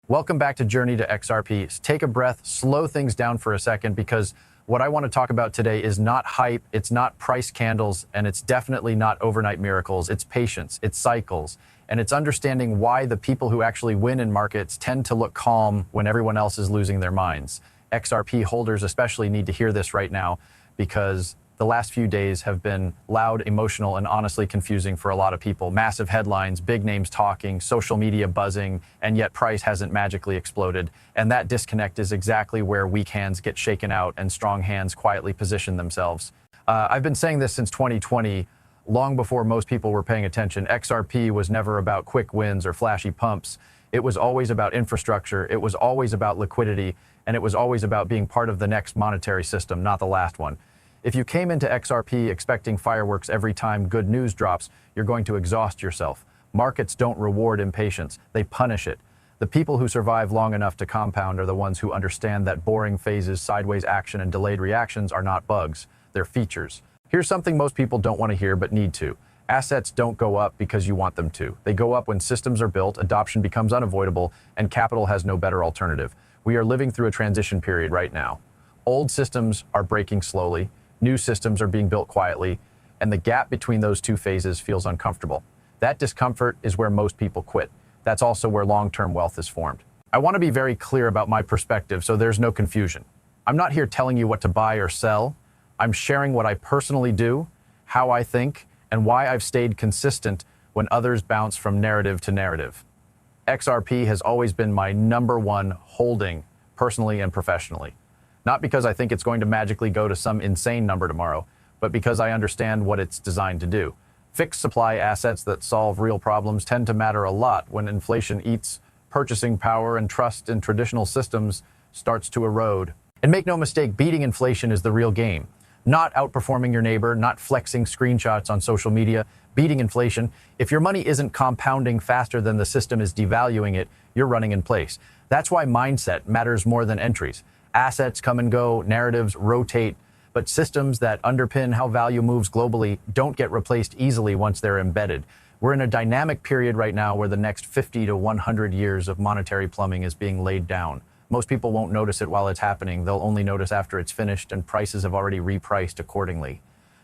Welcome back to Journey to XRP. Take a breath, slow things down for a second, because what I want to talk about today is not hype, it's not price candles, and it's definitely not overnight miracles. It's patience, it's cycles, and it's understanding why the people who actually win in markets tend to look calm when everyone else is losing their minds. XRP holders especially need to hear this right now, because the last few days have been loud, emotional, and honestly confusing for a lot of people. Massive headlines, big names talking, social media buzzing, and yet price hasn't magically exploded. And that disconnect is exactly where weak hands get shaken out and strong hands quietly position themselves. I've been saying this since 2020, long before most people were paying attention. XRP was never about quick wins or flashy pumps. It was always about infrastructure, it was always about liquidity, and it was always about being part of the next monetary system, not the last one. If you came into XRP expecting fireworks every time good news drops, you're going to exhaust yourself. Markets don't reward impatience, they punish it. The people who survive long enough to compound are the ones who understand that boring phases, sideways action, and delayed reactions are not bugs, they're features. Here's something most people don't want to hear but need to. Assets don't go up because you want them to. They go up when systems are built, adoption becomes unavoidable, and capital has no better alternative. We are living through a transition period right now. Old systems are breaking slowly. New systems are being built quietly, and the gap between those two phases feels uncomfortable. That discomfort is where most people quit. That's also where long-term wealth is formed. I want to be very clear about my perspective so there's no confusion. I'm not here telling you what to buy or sell. I'm sharing what I personally do, how I think, and why I've stayed consistent when others bounce from narrative to narrative. XRP has always been my #1 holding, personally and professionally. Not because I think it's going to magically go to some insane number tomorrow, but because I understand what it's designed to do. Fixed supply assets that solve real problems tend to matter a lot when inflation eats purchasing power and trust in traditional systems starts to erode. And make no mistake, beating inflation is the real game. Not outperforming your neighbor, not flexing screenshots on social media, beating inflation. If your money isn't compounding faster than the system is devaluing it, you're running in place. That's why mindset matters more than entries. Assets come and go, narratives rotate, but systems that underpin how value moves globally don't get replaced easily once they're embedded. We're in a dynamic period right now where the next 50 to 100 years of monetary plumbing is being laid down. Most people won't notice it while it's happening. They'll only notice after it's finished and prices have already repriced accordingly.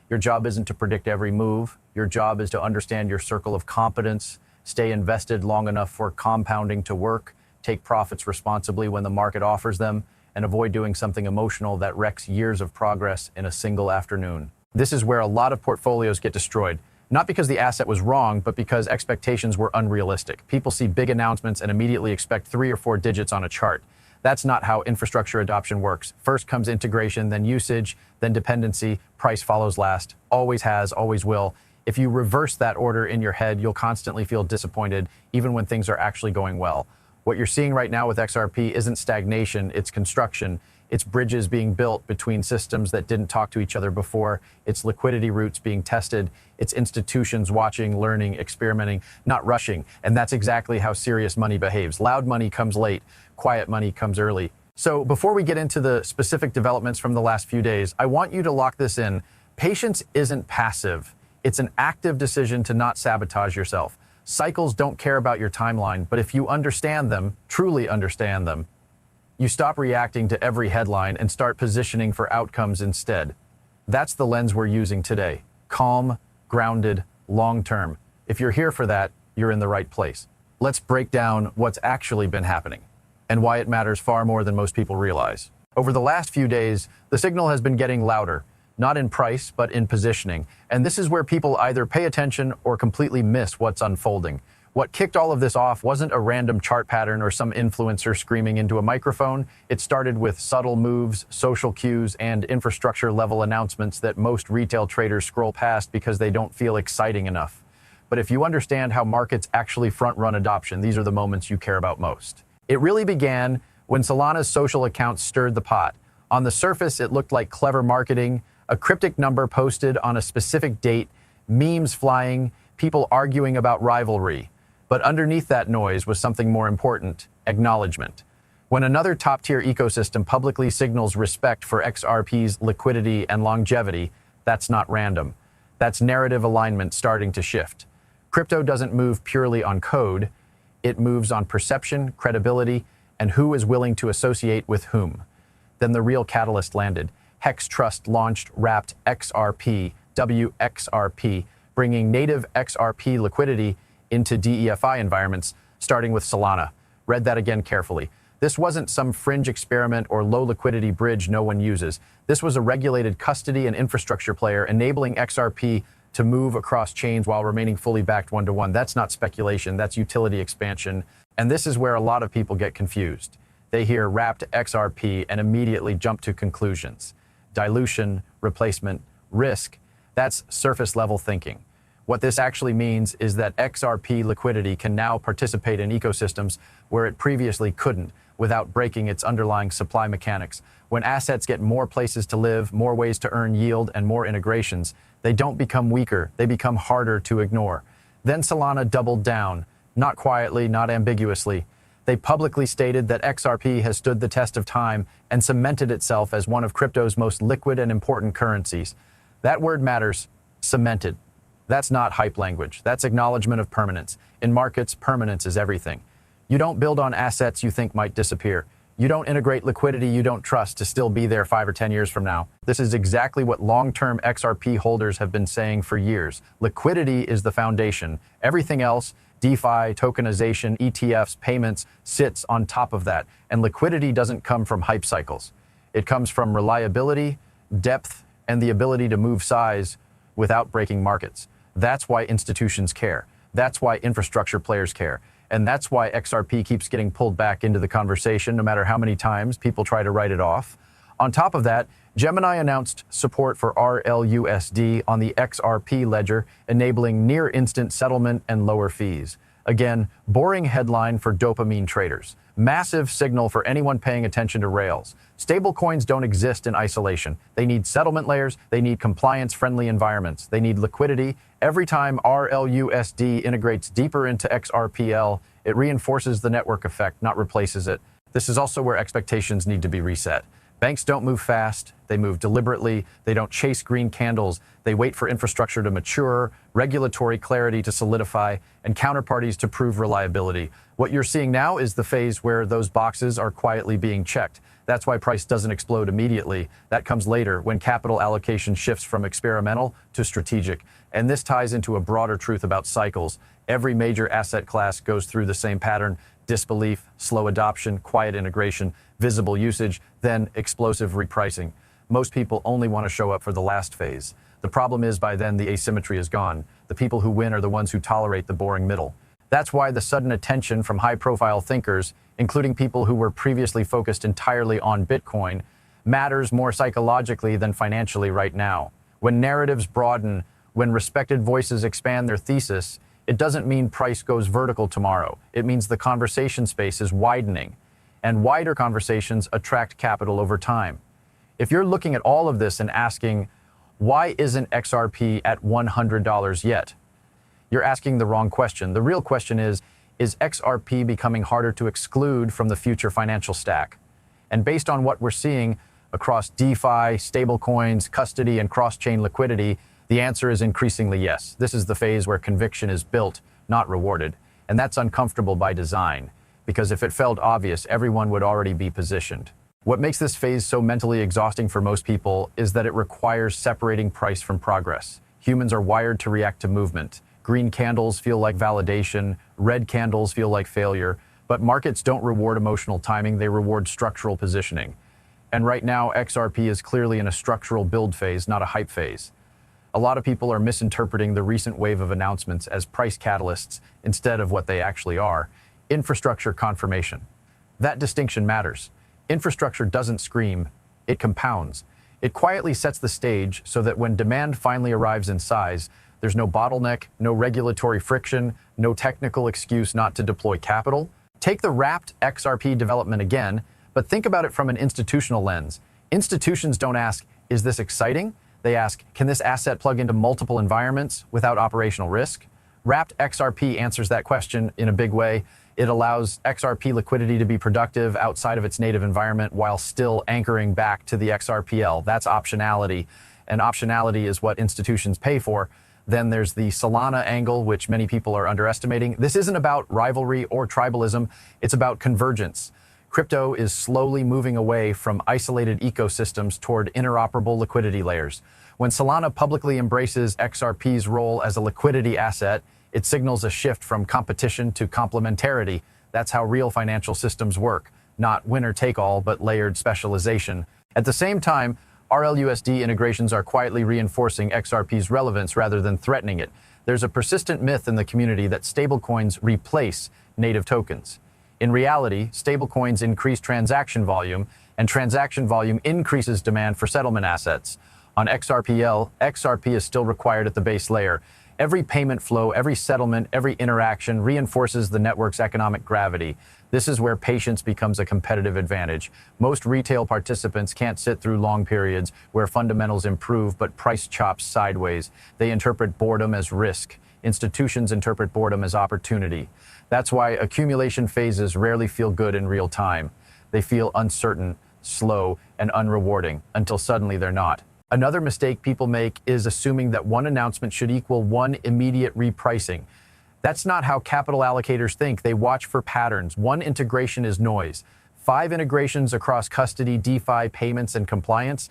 Your job isn't to predict every move. Your job is to understand your circle of competence, stay invested long enough for compounding to work, take profits responsibly when the market offers them, and avoid doing something emotional that wrecks years of progress in a single afternoon. This is where a lot of portfolios get destroyed, not because the asset was wrong, but because expectations were unrealistic. People see big announcements and immediately expect 3 or 4 digits on a chart. That's not how infrastructure adoption works. First comes integration, then usage, then dependency. Price follows last. Always has, always will. If you reverse that order in your head, you'll constantly feel disappointed, even when things are actually going well. What you're seeing right now with XRP isn't stagnation, it's construction. It's bridges being built between systems that didn't talk to each other before. It's liquidity routes being tested. It's institutions watching, learning, experimenting, not rushing. And that's exactly how serious money behaves. Loud money comes late, quiet money comes early. So before we get into the specific developments from the last few days, I want you to lock this in. Patience isn't passive. It's an active decision to not sabotage yourself. Cycles don't care about your timeline, but if you understand them, truly understand them, you stop reacting to every headline and start positioning for outcomes instead. That's the lens we're using today. Calm, grounded, long-term. If you're here for that, you're in the right place. Let's break down what's actually been happening and why it matters far more than most people realize. Over the last few days, the signal has been getting louder. Not in price, but in positioning. And this is where people either pay attention or completely miss what's unfolding. What kicked all of this off wasn't a random chart pattern or some influencer screaming into a microphone. It started with subtle moves, social cues, and infrastructure-level announcements that most retail traders scroll past because they don't feel exciting enough. But if you understand how markets actually front-run adoption, these are the moments you care about most. It really began when Solana's social accounts stirred the pot. On the surface, it looked like clever marketing, a cryptic number posted on a specific date, memes flying, people arguing about rivalry. But underneath that noise was something more important: acknowledgement. When another top-tier ecosystem publicly signals respect for XRP's liquidity and longevity, that's not random. That's narrative alignment starting to shift. Crypto doesn't move purely on code. It moves on perception, credibility, and who is willing to associate with whom. Then the real catalyst landed. Hex Trust launched wrapped XRP, WXRP, bringing native XRP liquidity into DeFi environments, starting with Solana. Read that again carefully. This wasn't some fringe experiment or low liquidity bridge no one uses. This was a regulated custody and infrastructure player enabling XRP to move across chains while remaining fully backed one-to-one. That's not speculation, that's utility expansion. And this is where a lot of people get confused. They hear wrapped XRP and immediately jump to conclusions. Dilution, replacement, risk, that's surface level thinking. What this actually means is that XRP liquidity can now participate in ecosystems where it previously couldn't without breaking its underlying supply mechanics. When assets get more places to live, more ways to earn yield, and more integrations, they don't become weaker, they become harder to ignore. Then Solana doubled down, not quietly, not ambiguously. They publicly stated that XRP has stood the test of time and cemented itself as one of crypto's most liquid and important currencies. That word matters, cemented. That's not hype language. That's acknowledgement of permanence. In markets, permanence is everything. You don't build on assets you think might disappear. You don't integrate liquidity you don't trust to still be there 5 or 10 years from now. This is exactly what long-term XRP holders have been saying for years. Liquidity is the foundation. Everything else, DeFi, tokenization, ETFs, payments, sits on top of that. And liquidity doesn't come from hype cycles. It comes from reliability, depth, and the ability to move size without breaking markets. That's why institutions care. That's why infrastructure players care. And that's why XRP keeps getting pulled back into the conversation, no matter how many times people try to write it off. On top of that, Gemini announced support for RLUSD on the XRP ledger, enabling near-instant settlement and lower fees. Again, boring headline for dopamine traders. Massive signal for anyone paying attention to rails. Stablecoins don't exist in isolation. They need settlement layers, they need compliance-friendly environments, they need liquidity. Every time RLUSD integrates deeper into XRPL, it reinforces the network effect, not replaces it. This is also where expectations need to be reset. Banks don't move fast, they move deliberately, they don't chase green candles, they wait for infrastructure to mature, regulatory clarity to solidify, and counterparties to prove reliability. What you're seeing now is the phase where those boxes are quietly being checked. That's why price doesn't explode immediately. That comes later when capital allocation shifts from experimental to strategic. And this ties into a broader truth about cycles. Every major asset class goes through the same pattern: disbelief, slow adoption, quiet integration, visible usage, then explosive repricing. Most people only want to show up for the last phase. The problem is by then the asymmetry is gone. The people who win are the ones who tolerate the boring middle. That's why the sudden attention from high-profile thinkers, including people who were previously focused entirely on Bitcoin, matters more psychologically than financially right now. When narratives broaden, when respected voices expand their thesis, it doesn't mean price goes vertical tomorrow. It means the conversation space is widening, and wider conversations attract capital over time. If you're looking at all of this and asking, why isn't XRP at $100 yet? You're asking the wrong question. The real question is XRP becoming harder to exclude from the future financial stack? And based on what we're seeing across DeFi, stablecoins, custody, and cross-chain liquidity, the answer is increasingly yes. This is the phase where conviction is built, not rewarded. And that's uncomfortable by design, because if it felt obvious, everyone would already be positioned. What makes this phase so mentally exhausting for most people is that it requires separating price from progress. Humans are wired to react to movement. Green candles feel like validation, red candles feel like failure, but markets don't reward emotional timing, they reward structural positioning. And right now, XRP is clearly in a structural build phase, not a hype phase. A lot of people are misinterpreting the recent wave of announcements as price catalysts instead of what they actually are: infrastructure confirmation. That distinction matters. Infrastructure doesn't scream, it compounds. It quietly sets the stage so that when demand finally arrives in size, there's no bottleneck, no regulatory friction, no technical excuse not to deploy capital. Take the wrapped XRP development again, but think about it from an institutional lens. Institutions don't ask, is this exciting? They ask, can this asset plug into multiple environments without operational risk? Wrapped XRP answers that question in a big way. It allows XRP liquidity to be productive outside of its native environment while still anchoring back to the XRPL. That's optionality, and optionality is what institutions pay for. Then there's the Solana angle, which many people are underestimating. This isn't about rivalry or tribalism. It's about convergence. Crypto is slowly moving away from isolated ecosystems toward interoperable liquidity layers. When Solana publicly embraces XRP's role as a liquidity asset, it signals a shift from competition to complementarity. That's how real financial systems work, not winner-take-all, but layered specialization. At the same time, RLUSD integrations are quietly reinforcing XRP's relevance rather than threatening it. There's a persistent myth in the community that stablecoins replace native tokens. In reality, stablecoins increase transaction volume, and transaction volume increases demand for settlement assets. On XRPL, XRP is still required at the base layer. Every payment flow, every settlement, every interaction reinforces the network's economic gravity. This is where patience becomes a competitive advantage. Most retail participants can't sit through long periods where fundamentals improve but price chops sideways. They interpret boredom as risk. Institutions interpret boredom as opportunity. That's why accumulation phases rarely feel good in real time. They feel uncertain, slow, and unrewarding until suddenly they're not. Another mistake people make is assuming that one announcement should equal one immediate repricing. That's not how capital allocators think. They watch for patterns. One integration is noise. 5 integrations across custody, DeFi, payments, and compliance,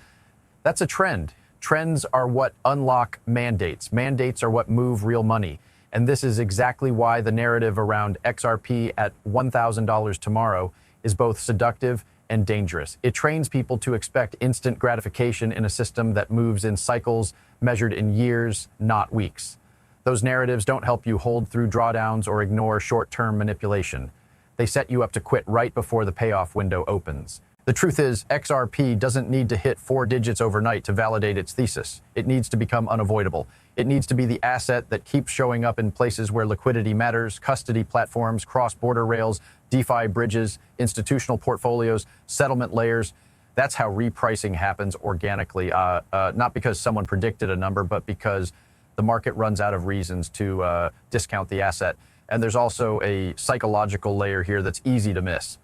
that's a trend. Trends are what unlock mandates. Mandates are what move real money. And this is exactly why the narrative around XRP at $1,000 tomorrow is both seductive and dangerous. It trains people to expect instant gratification in a system that moves in cycles measured in years, not weeks. Those narratives don't help you hold through drawdowns or ignore short-term manipulation. They set you up to quit right before the payoff window opens. The truth is, XRP doesn't need to hit 4 digits overnight to validate its thesis. It needs to become unavoidable. It needs to be the asset that keeps showing up in places where liquidity matters: custody platforms, cross-border rails, DeFi bridges, institutional portfolios, settlement layers. That's how repricing happens organically, not because someone predicted a number, but because the market runs out of reasons to discount the asset. And there's also a psychological layer here that's easy to miss.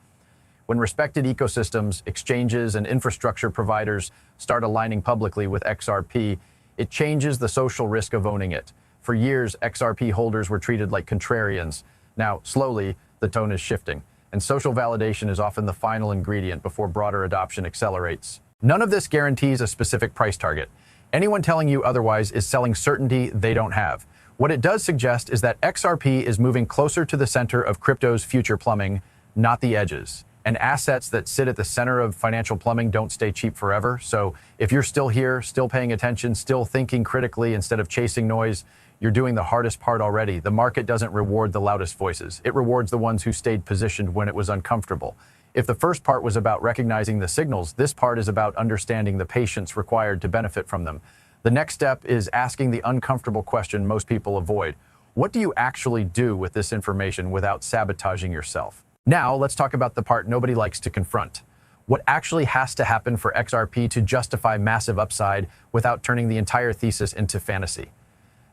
When respected ecosystems, exchanges, and infrastructure providers start aligning publicly with XRP, it changes the social risk of owning it. For years, XRP holders were treated like contrarians. Now, slowly, the tone is shifting, and social validation is often the final ingredient before broader adoption accelerates. None of this guarantees a specific price target. Anyone telling you otherwise is selling certainty they don't have. What it does suggest is that XRP is moving closer to the center of crypto's future plumbing, not the edges. And assets that sit at the center of financial plumbing don't stay cheap forever. So if you're still here, still paying attention, still thinking critically instead of chasing noise, you're doing the hardest part already. The market doesn't reward the loudest voices. It rewards the ones who stayed positioned when it was uncomfortable. If the first part was about recognizing the signals, this part is about understanding the patience required to benefit from them. The next step is asking the uncomfortable question most people avoid. What do you actually do with this information without sabotaging yourself? Now, let's talk about the part nobody likes to confront. What actually has to happen for XRP to justify massive upside without turning the entire thesis into fantasy?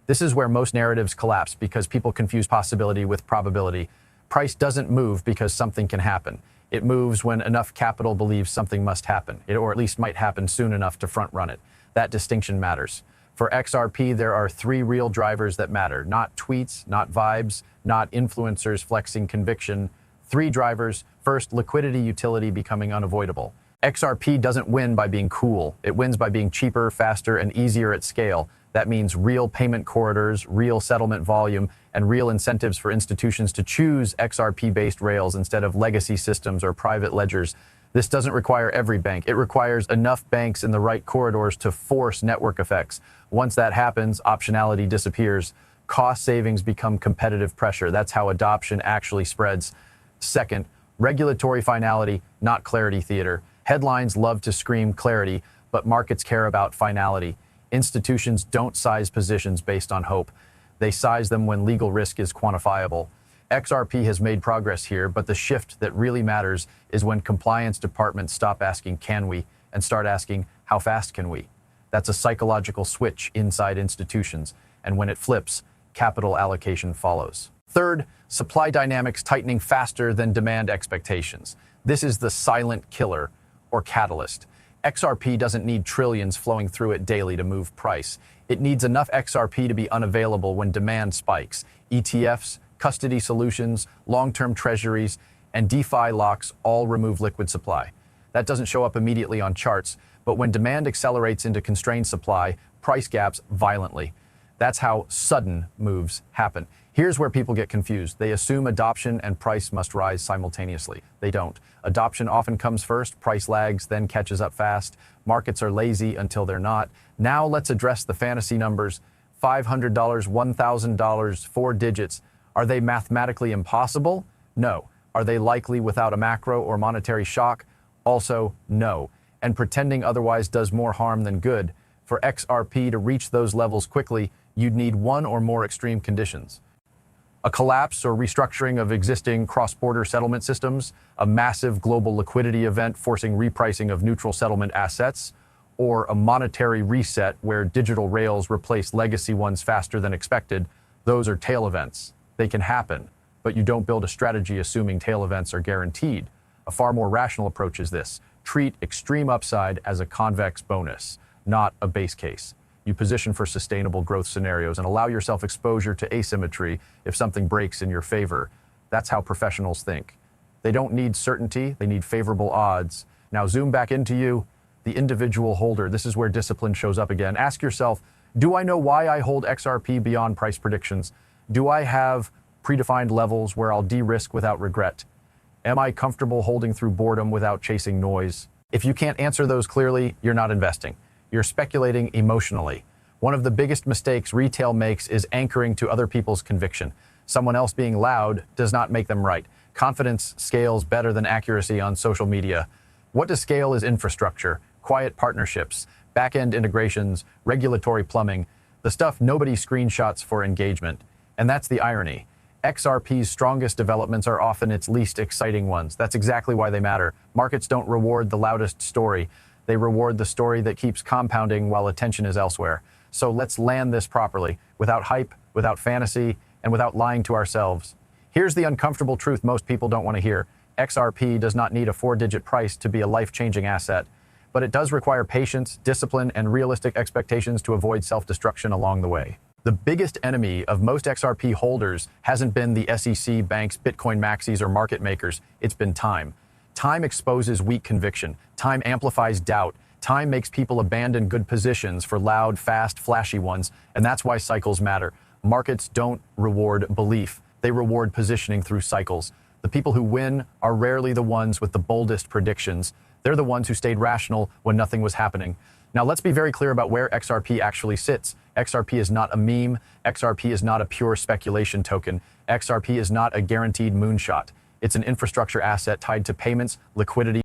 This is where most narratives collapse because people confuse possibility with probability. Price doesn't move because something can happen. It moves when enough capital believes something must happen, or at least might happen soon enough to front-run it. That distinction matters. For XRP, there are 3 real drivers that matter: not tweets, not vibes, not influencers flexing conviction. 3 drivers. First, liquidity utility becoming unavoidable. XRP doesn't win by being cool. It wins by being cheaper, faster, and easier at scale. That means real payment corridors, real settlement volume, and real incentives for institutions to choose XRP-based rails instead of legacy systems or private ledgers. This doesn't require every bank. It requires enough banks in the right corridors to force network effects. Once that happens, optionality disappears. Cost savings become competitive pressure. That's how adoption actually spreads. Second, regulatory finality, not clarity theater. Headlines love to scream clarity, but markets care about finality. Institutions don't size positions based on hope. They size them when legal risk is quantifiable. XRP has made progress here, but the shift that really matters is when compliance departments stop asking, "Can we?" and start asking, "How fast can we?" That's a psychological switch inside institutions, and when it flips, capital allocation follows. Third, supply dynamics tightening faster than demand expectations. This is the silent killer or catalyst. XRP doesn't need trillions flowing through it daily to move price. It needs enough XRP to be unavailable when demand spikes. ETFs, custody solutions, long-term treasuries, and DeFi locks all remove liquid supply. That doesn't show up immediately on charts, but when demand accelerates into constrained supply, price gaps violently. That's how sudden moves happen. Here's where people get confused. They assume adoption and price must rise simultaneously. They don't. Adoption often comes first, price lags, then catches up fast. Markets are lazy until they're not. Now let's address the fantasy numbers. $500, $1,000, 4 digits. Are they mathematically impossible? No. Are they likely without a macro or monetary shock? Also, no. And pretending otherwise does more harm than good. For XRP to reach those levels quickly, you'd need one or more extreme conditions. A collapse or restructuring of existing cross-border settlement systems, a massive global liquidity event forcing repricing of neutral settlement assets, or a monetary reset where digital rails replace legacy ones faster than expected. Those are tail events. They can happen, but you don't build a strategy assuming tail events are guaranteed. A far more rational approach is this. Treat extreme upside as a convex bonus, not a base case. You position for sustainable growth scenarios and allow yourself exposure to asymmetry if something breaks in your favor. That's how professionals think. They don't need certainty, they need favorable odds. Now zoom back into you, the individual holder. This is where discipline shows up again. Ask yourself, do I know why I hold XRP beyond price predictions? Do I have predefined levels where I'll de-risk without regret? Am I comfortable holding through boredom without chasing noise? If you can't answer those clearly, you're not investing. You're speculating emotionally. One of the biggest mistakes retail makes is anchoring to other people's conviction. Someone else being loud does not make them right. Confidence scales better than accuracy on social media. What to scale is infrastructure, quiet partnerships, back-end integrations, regulatory plumbing, the stuff nobody screenshots for engagement. And that's the irony. XRP's strongest developments are often its least exciting ones. That's exactly why they matter. Markets don't reward the loudest story. They reward the story that keeps compounding while attention is elsewhere. So let's land this properly, without hype, without fantasy, and without lying to ourselves. Here's the uncomfortable truth most people don't want to hear. XRP does not need a 4-digit price to be a life-changing asset, but it does require patience, discipline, and realistic expectations to avoid self-destruction along the way. The biggest enemy of most XRP holders hasn't been the SEC, banks, Bitcoin maxis, or market makers. It's been time. Time exposes weak conviction. Time amplifies doubt. Time makes people abandon good positions for loud, fast, flashy ones, and that's why cycles matter. Markets don't reward belief. They reward positioning through cycles. The people who win are rarely the ones with the boldest predictions. They're the ones who stayed rational when nothing was happening. Now, let's be very clear about where XRP actually sits. XRP is not a meme. XRP is not a pure speculation token. XRP is not a guaranteed moonshot. It's an infrastructure asset tied to payments, liquidity,